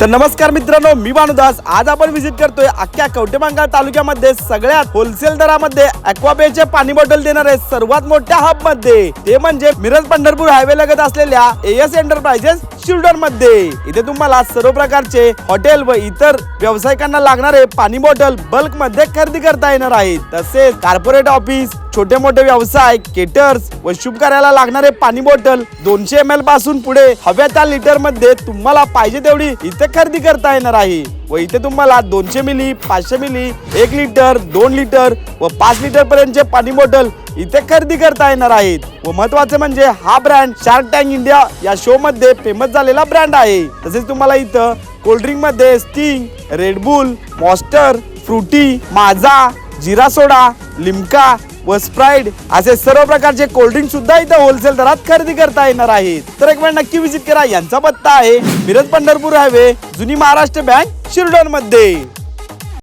तर नमस्कार मित्रांनो, मी भानुदास। आज आपण विजिट करतोय अख्ख्या कवठेमहांकाळ तालुक्यामध्ये सगळ्यात होलसेल दरामध्ये ॲक्वाबेचे पाणी बॉटल देणारे सर्वात मोठ्या हब मध्ये, ते म्हणजे मिरज पंढरपूर हायवे लगत असलेल्या एएस एंटरप्राइजेस शिरडोन मध्ये। इथे तुम्हाला सर्व प्रकारचे हॉटेल व इतर व्यावसायिकांना लागणारे पाणी बॉटल बल्क मध्ये खरेदी करता येणार आहेत। तसेच कॉर्पोरेट ऑफिस, छोटे मोठे व्यवसाय, केटर्स व शुभ कार्याला लागणारे पाणी बॉटल 200 ml पासून पुढे हव्या त्या लिटर मध्ये तुम्हाला पाहिजे तेवढी इथे खरेदी करता येणार आहे। व इथे तुम्हाला 200 मिली, 500 मिली, 1 लिटर, 2 लिटर व 5 लिटर पर्यंतचे पाणी बॉटल इथे खरेदी करता येणार आहेत। व महत्वाचे म्हणजे हा ब्रँड शार्क टँक इंडिया या शो मध्ये फेमस झालेला ब्रँड आहे। तसेच तुम्हाला इथं कोल्ड्रिंक मध्ये स्टिंग, रेडबुल, मॉन्स्टर, फ्रुटी, माझा, जिरा सोडा, लिम्का व स्प्राइट असे सर्व प्रकारचे कोल्ड्रिंक सुद्धा इथे होलसेल दरात खरेदी करता येणार आहेत। तर एक वेळ नक्की विजिट करा। यांचा पत्ता आहे मिरज पंढरपूर हायवे, जुनी महाराष्ट्र बँक, शिरडोन मध्ये।